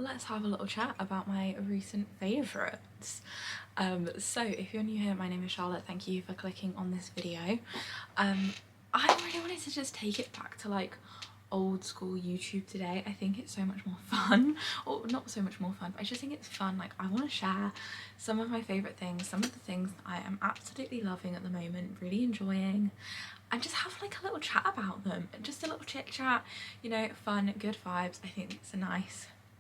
Let's have a little chat about my recent favourites. So if you're new here, my name is Charlotte. Thank you for clicking on this video. I really wanted to just take it back to like old school YouTube today. I think it's so much more fun, or not so much more fun, but I just think it's fun. Like, I want to share some of my favourite things, some of the things that I am absolutely loving at the moment, really enjoying, and just have like a little chat about them. Just a little chit chat, you know, fun, good vibes. I think it's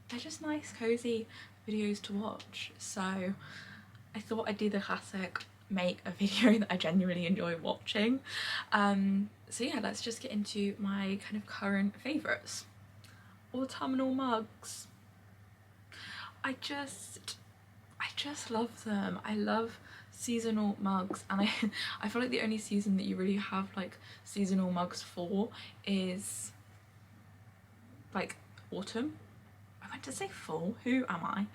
they're just nice, cozy videos to watch. So I thought I'd do the classic, make a video that I genuinely enjoy watching. So yeah, let's just get into my kind of current favourites. Autumnal mugs. I just love them. I love seasonal mugs, and I feel like the only season that you really have like seasonal mugs for is like autumn. I went to say fall, who am I?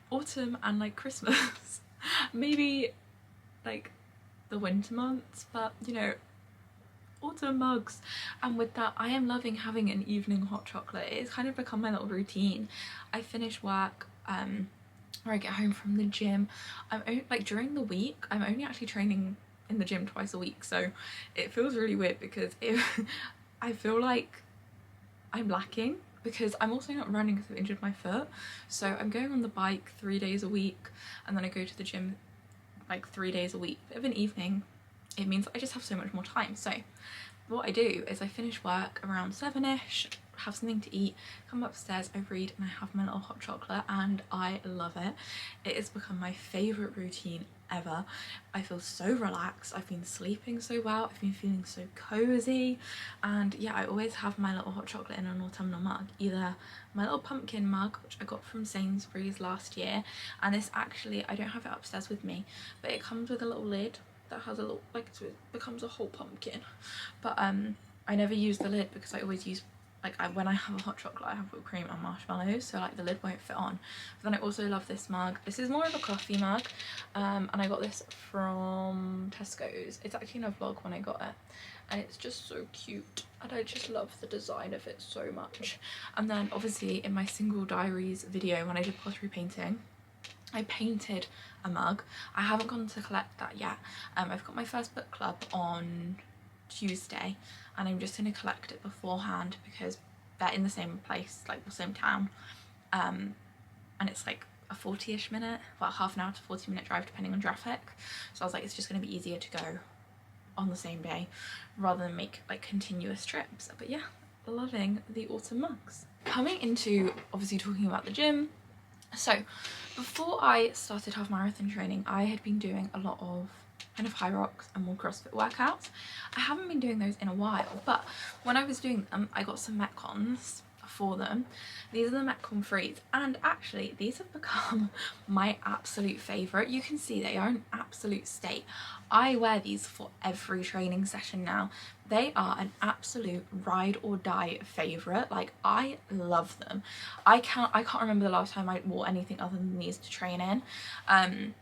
Autumn and like Christmas. Maybe like the winter months, but you know, autumn mugs. And with that, I am loving having an evening hot chocolate. It's kind of become my little routine. I finish work, or I get home from the gym. Like during the week, I'm only actually training in the gym twice a week, so it feels really weird because I feel like I'm lacking, because I'm also not running because I've injured my foot. So I'm going on the bike 3 days a week, and then I go to the gym like 3 days a week. Bit of an evening. It means I just have so much more time. So what I do is I finish work around 7ish, have something to eat, come upstairs, I read, and I have my little hot chocolate, and I love it. It has become my favourite routine ever. I feel so relaxed. I've been sleeping so well. I've been feeling so cozy, and yeah, I always have my little hot chocolate in an autumnal mug, either my little pumpkin mug, which I got from Sainsbury's last year, and this actually, I don't have it upstairs with me, but it comes with a little lid that has a little, like, so it becomes a whole pumpkin. But I never use the lid because I always use, like, when I have a hot chocolate, I have whipped cream and marshmallows, so like the lid won't fit on. But then I also love this mug. This is more of a coffee mug, and I got this from Tesco's. It's actually in a vlog when I got it, and it's just so cute, and I just love the design of it so much. And then obviously in my single diaries video when I did pottery painting, I painted a mug. I haven't gone to collect that yet. I've got my first book club on Tuesday, and I'm just going to collect it beforehand because they're in the same place, like the same town, and it's like a 40ish minute, well, half an hour to 40-minute drive depending on traffic. So I was like, it's just going to be easier to go on the same day rather than make like continuous trips. But yeah, loving the autumn mugs. Coming into obviously talking about the gym. So before I started half marathon training, I had been doing a lot of kind of high rocks and more CrossFit workouts. I haven't been doing those in a while, but when I was doing them, I got some Metcons for them. These are the Metcon Frees, and actually these have become my absolute favourite. You can see they are an absolute state. I wear these for every training session now. They are an absolute ride or die favourite. Like, I love them. I can't remember the last time I wore anything other than these to train in,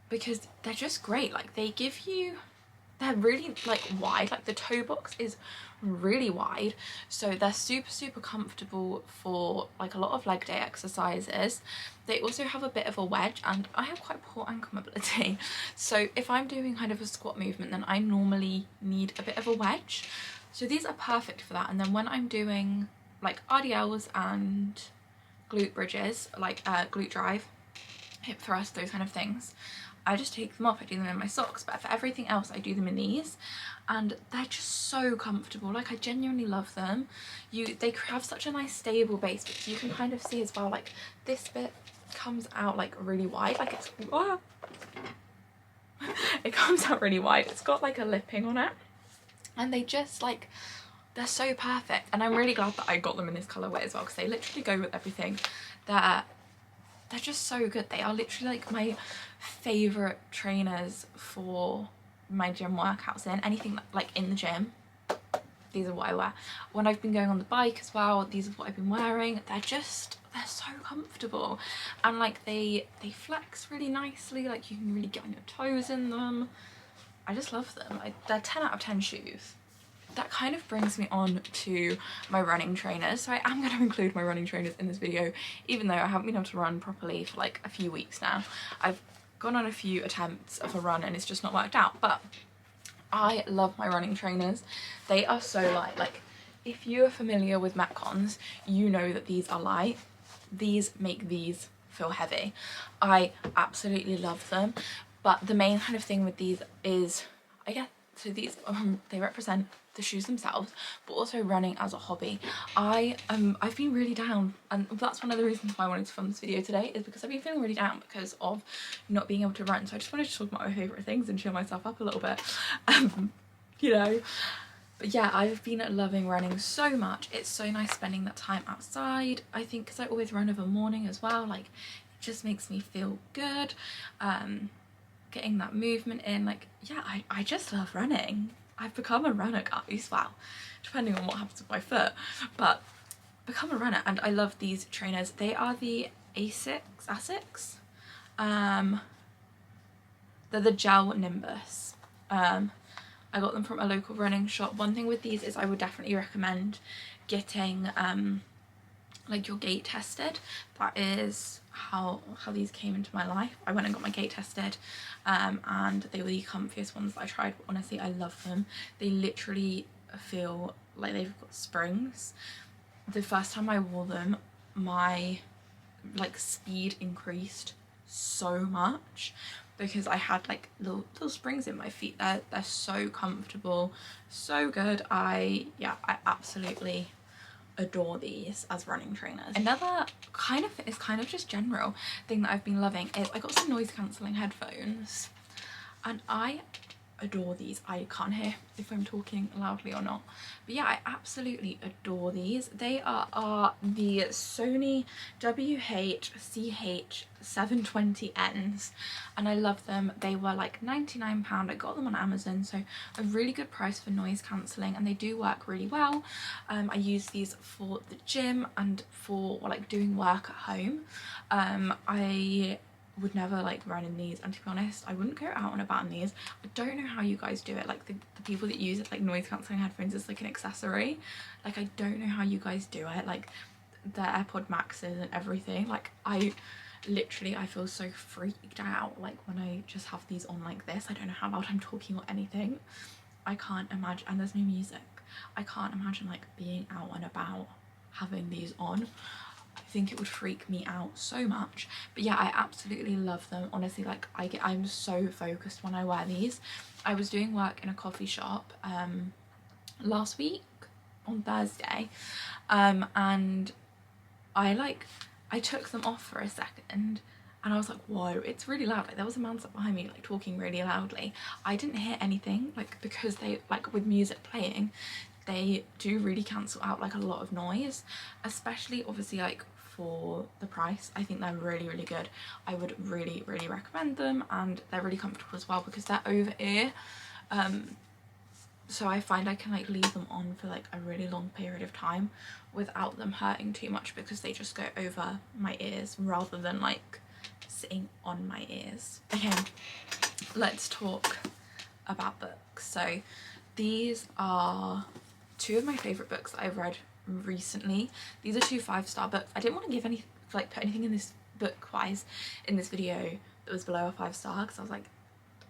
because they're just great. Like, they're really like wide, like the toe box is really wide, so they're super comfortable for like a lot of leg day exercises. They also have a bit of a wedge, and I have quite poor ankle mobility, so if I'm doing kind of a squat movement, then I normally need a bit of a wedge, so these are perfect for that. And then when I'm doing like RDLs and glute bridges, like glute drive, hip thrust, those kind of things, I just take them off. I do them in my socks, but for everything else I do them in these, and they're just so comfortable. Like, I genuinely love them. They have such a nice stable base, but you can kind of see as well, like this bit comes out like really wide, like it's it comes out really wide. It's got like a lipping on it, and they just like, they're so perfect. And I'm really glad that I got them in this colorway as well, because they literally go with everything. They're just so good. They are literally like my favorite trainers for my gym workouts. In anything like in the gym, these are what I wear. When I've been going on the bike as well, these are what I've been wearing. They're so comfortable, and like they flex really nicely. Like, you can really get on your toes in them. I just love them. They're 10 out of 10 shoes. that kind of brings me on to my running trainers. So I am going to include my running trainers in this video, even though I haven't been able to run properly for like a few weeks now. I've gone on a few attempts of a run and it's just not worked out, but I love my running trainers. They are so light. Like, if you are familiar with Metcons, you know that these are light. These make these feel heavy. I absolutely love them, but the main kind of thing with these is, I guess, so these they represent the shoes themselves, but also running as a hobby. I've been really down, and that's one of the reasons why I wanted to film this video today, is because I've been feeling really down because of not being able to run. So I just wanted to talk about my favourite things and cheer myself up a little bit, you know. But yeah, I've been loving running so much. It's so nice spending that time outside. I think because I always run of a morning as well, like it just makes me feel good. Getting that movement in, like, yeah, I just love running. I've become a runner, guys. Well, depending on what happens with my foot, but become a runner. And I love these trainers. They are the Asics. They're the gel Nimbus. I got them from a local running shop. One thing with these is I would definitely recommend getting like your gait tested. That is how these came into my life. I went and got my gait tested, and they were the comfiest ones that I tried. Honestly, I love them. They literally feel like they've got springs. The first time I wore them, my like speed increased so much because I had like little springs in my feet. They're so comfortable, so good. I absolutely adore these as running trainers. Another kind of just general thing that I've been loving is I got some noise cancelling headphones, and I adore these. I can't hear if I'm talking loudly or not, but yeah, I absolutely adore these. They are the Sony WH-CH720Ns, and I love them. They were like £99. I got them on Amazon, so a really good price for noise cancelling, and they do work really well. I use these for the gym and for like doing work at home. I would never like run in these, and to be honest, I wouldn't go out and about in these. I don't know how you guys do it, like the people that use it, like noise cancelling headphones is like an accessory. Like, I don't know how you guys do it, like the AirPod Maxes and everything. Like, I feel so freaked out like when I just have these on like this. I don't know how loud I'm talking or anything. I can't imagine, and there's no music. I can't imagine like being out and about having these on. I think it would freak me out so much. But yeah, I absolutely love them. Honestly, like I'm so focused when I wear these. I was doing work in a coffee shop last week on Thursday, and I took them off for a second, and I was like, whoa, it's really loud. Like, there was a man sat behind me like talking really loudly. I didn't hear anything, like, because they, like, with music playing, they do really cancel out like a lot of noise, especially obviously like for the price. I think they're really, really good. I would really, really recommend them, and they're really comfortable as well because they're over ear. So I find I can like leave them on for like a really long period of time without them hurting too much, because they just go over my ears rather than like sitting on my ears. Okay, let's talk about books. So these are two of my favourite books that I've read recently. These are two 5-star books. I didn't want to give any, like, put anything in this book wise in this video that was below a 5-star, because I was like,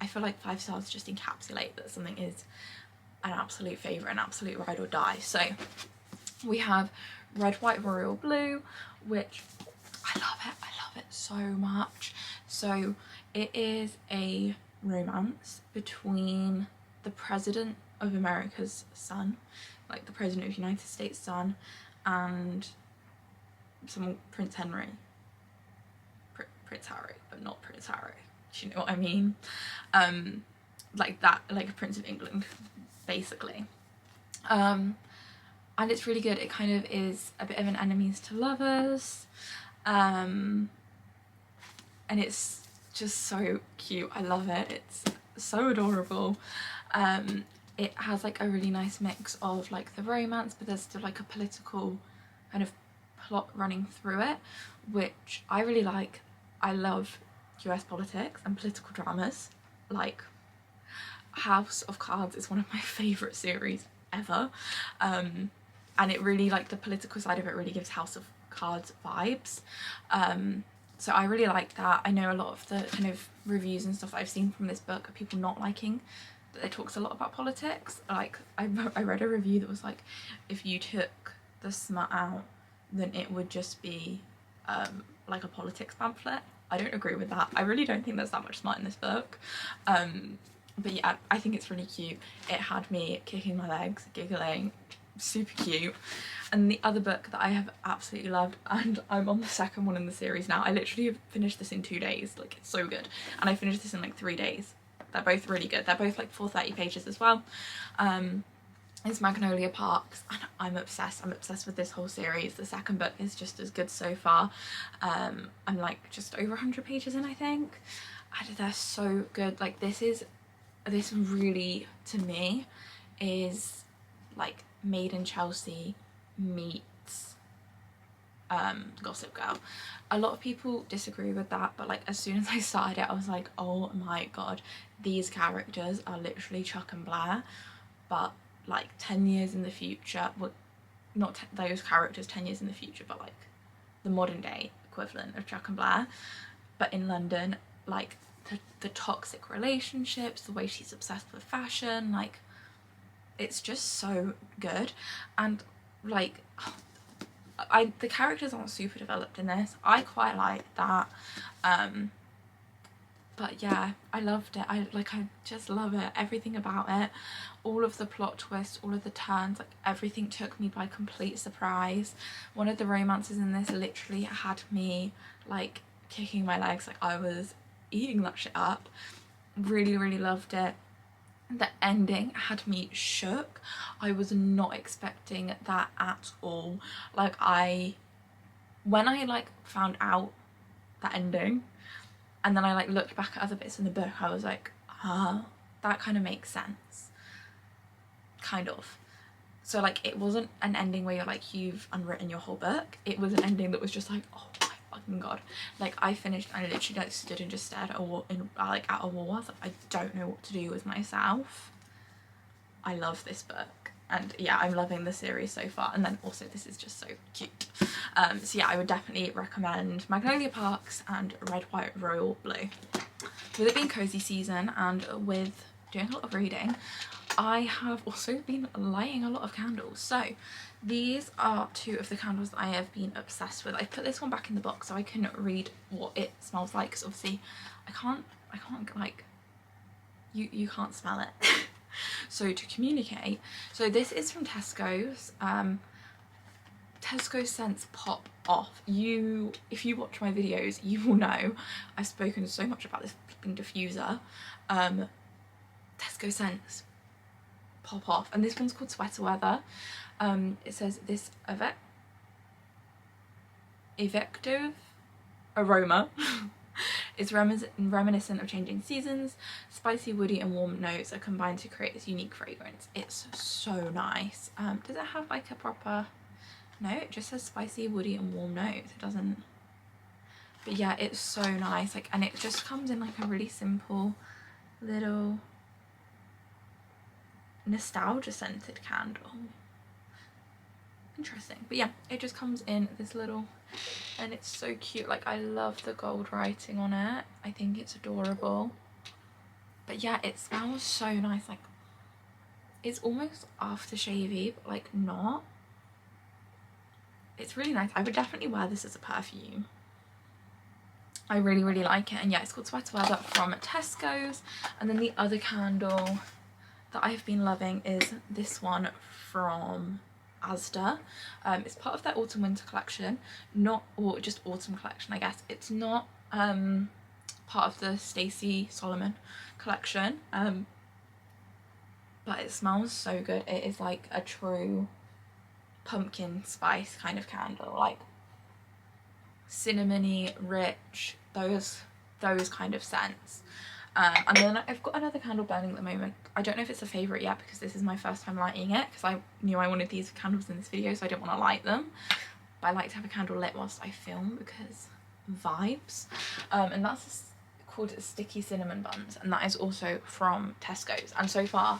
I feel like 5 stars just encapsulate that something is an absolute favourite, an absolute ride or die. So we have Red, White, Royal Blue, which I love it so much. So it is a romance between the President of America's son, like the President of the United States' son, and some Prince Henry. Prince Harry, but not Prince Harry. Do you know what I mean? Like that, like a Prince of England, basically. And it's really good. It kind of is a bit of an enemies to lovers, and it's just so cute. I love it. It's so adorable. It has like a really nice mix of like the romance, but there's still like a political kind of plot running through it, which I really like. I love US politics and political dramas. Like, House of Cards is one of my favourite series ever. And it really, like, the political side of it really gives House of Cards vibes. So I really like that. I know a lot of the kind of reviews and stuff that I've seen from this book are people not liking that it talks a lot about politics. Like, I read a review that was like, if you took the smut out, then it would just be like a politics pamphlet. I don't agree with that. I really don't think there's that much smut in this book. But yeah, I think it's really cute. It had me kicking my legs, giggling, super cute. And the other book that I have absolutely loved, and I'm on the second one in the series now. I literally have finished this in 2 days. Like, it's so good. And I finished this in like 3 days. They're both really good. They're both like 430 pages as well. It's Magnolia Parks, and I'm obsessed. I'm obsessed with this whole series. The second book is just as good so far. I'm like just over 100 pages in, I think. And they're so good. Like, this really, to me, is like Made in Chelsea meets Gossip Girl. A lot of people disagree with that, but like as soon as I started it, I was like, oh my god, these characters are literally Chuck and Blair, but like 10 years in the future. Well, not those characters 10 years in the future, but like the modern day equivalent of Chuck and Blair, but in London. Like the toxic relationships, the way she's obsessed with fashion, like it's just so good. And like the characters aren't super developed in this. I quite like that. But yeah, I loved it. I just love it. Everything about it, all of the plot twists, all of the turns, like everything took me by complete surprise. One of the romances in this literally had me like kicking my legs. Like, I was eating that shit up. Really, really loved it. The ending had me shook. I was not expecting that at all. Like, when I like found out that ending, and then I like looked back at other bits in the book, I was like, that kind of makes sense. Kind of. So like, it wasn't an ending where you're like, you've unwritten your whole book. It was an ending that was just like, oh my fucking god. Like, I finished and I literally like stood and just stared at a wall, at a wall. I was like, I don't know what to do with myself. I love this book. And yeah, I'm loving the series so far. And then also this is just so cute. So yeah, I would definitely recommend Magnolia Parks and Red, White, Royal Blue. With it being cozy season and with doing a lot of reading, I have also been lighting a lot of candles. So these are 2 of the candles that I have been obsessed with. I put this one back in the box so I can read what it smells like, because obviously I can't like, you can't smell it. So to communicate, so this is from Tesco's. Tesco scents pop off. If you watch my videos, you will know I've spoken so much about this flipping diffuser. Tesco scents pop off, and this one's called Sweater Weather. It says this effective aroma is reminiscent of changing seasons. Spicy, woody and warm notes are combined to create this unique fragrance. It's so nice. Does it have like a proper... No, it just says spicy, woody and warm notes. It doesn't... But yeah, it's so nice. Like, and it just comes in like a really simple little nostalgia scented candle. Interesting. But yeah, it just comes in this little, and it's so cute. Like, I love the gold writing on it. I think it's adorable. But yeah, it smells so nice. Like, it's almost aftershavey, but like not. It's really nice. I would definitely wear this as a perfume. I really, really like it. And yeah, it's called Sweater Weather from Tesco's. And then the other candle that I've been loving is this one from Asda. It's part of their autumn winter collection, or just autumn collection, I guess. It's not part of the Stacey Solomon collection, but it smells so good. It is like a true pumpkin spice kind of candle, like cinnamony, rich, those kind of scents. And then I've got another candle burning at the moment. I don't know if it's a favourite yet, because this is my first time lighting it, because I knew I wanted these candles in this video, so I didn't want to light them. But I like to have a candle lit whilst I film, because vibes. And that's called Sticky Cinnamon Buns, and that is also from Tesco's. And so far,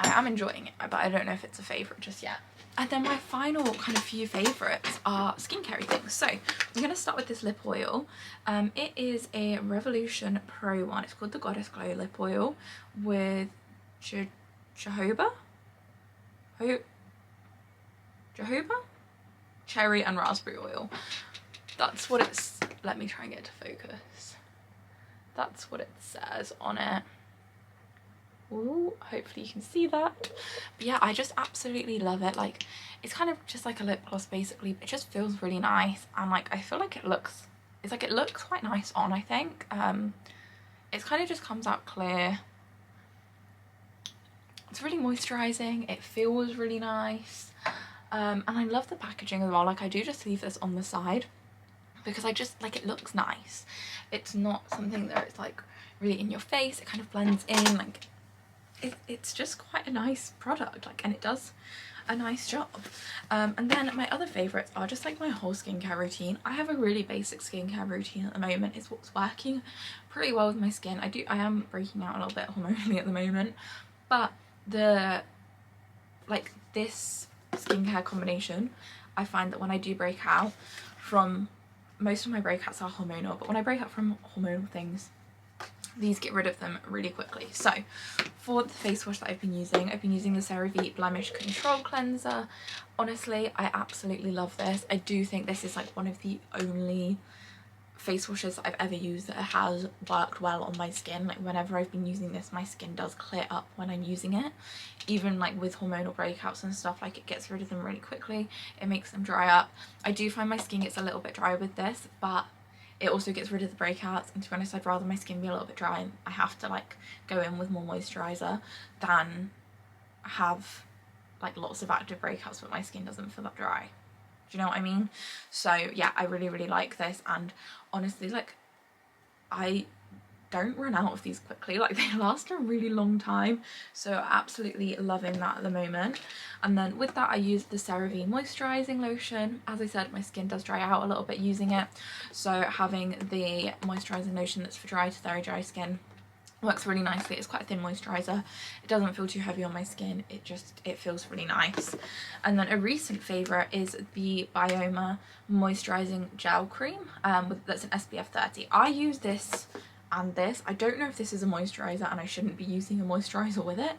I am enjoying it, but I don't know if it's a favourite just yet. And then my final kind of few favourites are skincare things. So I'm going to start with this lip oil. It is a Revolution Pro one. It's called the Goddess Glow Lip Oil with jojoba? Cherry and raspberry oil. That's what it's, let me try and get it to focus. That's what it says on it. Ooh, hopefully you can see that. But yeah, I just absolutely love it. Like, it's kind of just like a lip gloss basically. It just feels really nice, and like I feel like it looks quite nice on, I think. It's kind of just comes out clear. It's really moisturizing. It feels really nice. And I love the packaging as well. Like, I do just leave this on the side because I just like, it looks nice. It's not something that it's like really in your face. It kind of blends in, like it's just quite a nice product, like, and it does a nice job. And then my other favorites are just like my whole skincare routine. I have a really basic skincare routine at the moment. It's what's working pretty well with my skin. I am breaking out a little bit hormonally at the moment, but this skincare combination, I find that when I do break out from, most of my breakouts are hormonal, but when I break out from hormonal things, these get rid of them really quickly. So for the face wash that I've been using the CeraVe Blemish Control Cleanser. Honestly, I absolutely love this. I do think this is like one of the only face washes that I've ever used that has worked well on my skin. Like, whenever I've been using this, my skin does clear up when I'm using it. Even like with hormonal breakouts and stuff, like, it gets rid of them really quickly. It makes them dry up. I do find my skin gets a little bit dry with this, but it also gets rid of the breakouts, and to be honest, I'd rather my skin be a little bit dry and I have to like go in with more moisturizer than have like lots of active breakouts but my skin doesn't feel that dry. Do you know what I mean? So yeah, I really like this, and honestly, like, I don't run out of these quickly. Like, they last a really long time, so absolutely loving that at the moment. And then with that, I use the CeraVe moisturizing lotion. As I said, my skin does dry out a little bit using it, so having the moisturizing lotion that's for dry to very dry skin works really nicely. It's quite a thin moisturizer. It doesn't feel too heavy on my skin. It feels really nice. And then a recent favorite is the Bioma moisturizing gel cream that's an SPF 30. I use this and this. I don't know if this is a moisturizer and I shouldn't be using a moisturizer with it,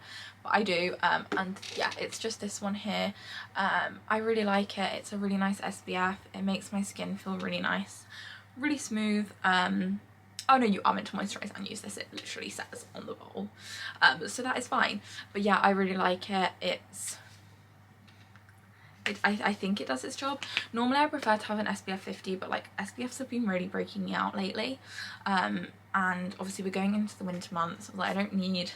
but I do. And yeah, it's just this one here. I really like it. It's a really nice SPF. It makes my skin feel really nice, really smooth. Oh no, you are meant to moisturise and use this, it literally says on the bottle. So that is fine. But yeah, I really like it. I think it does its job. Normally I prefer to have an SPF 50, but like, SPFs have been really breaking me out lately. And obviously we're going into the winter months, like, I don't need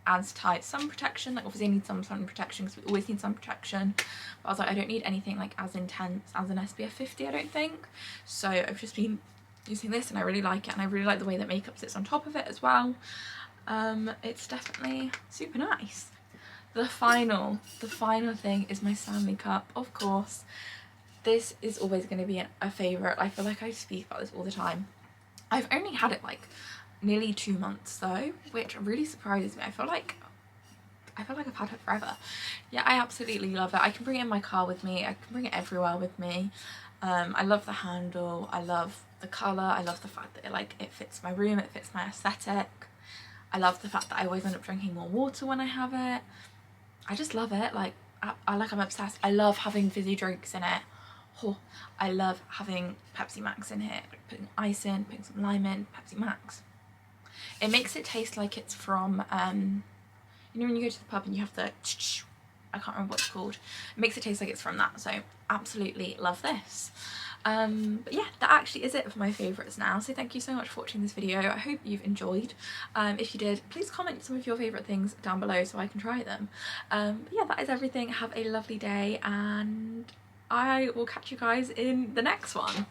as tight sun protection. Like, obviously I need some sun protection because we always need sun protection, but I was like, I don't need anything like as intense as an SPF 50, I don't think. So I've just been using this and I really like it, and I really like the way that makeup sits on top of it as well. It's definitely super nice. The final thing is my Stanley Cup, of course. This is always going to be a favourite. I feel like I speak about this all the time. I've only had it like nearly 2 months though, which really surprises me. I feel like I've had it forever. Yeah, I absolutely love it. I can bring it in my car with me. I can bring it everywhere with me. I love the handle. I love the colour. I love the fact that it fits my room. It fits my aesthetic. I love the fact that I always end up drinking more water when I have it. I just love it. Like, I'm obsessed. I love having fizzy drinks in it. Oh, I love having Pepsi Max in here. Like, putting ice in, putting some lime in, Pepsi Max. It makes it taste like it's from, you know when you go to the pub and you have the, I can't remember what it's called. It makes it taste like it's from that. So absolutely love this. But yeah, that actually is it for my favourites now. So thank you so much for watching this video. I hope you've enjoyed. If you did, please comment some of your favourite things down below so I can try them. But yeah, that is everything. Have a lovely day, and I will catch you guys in the next one.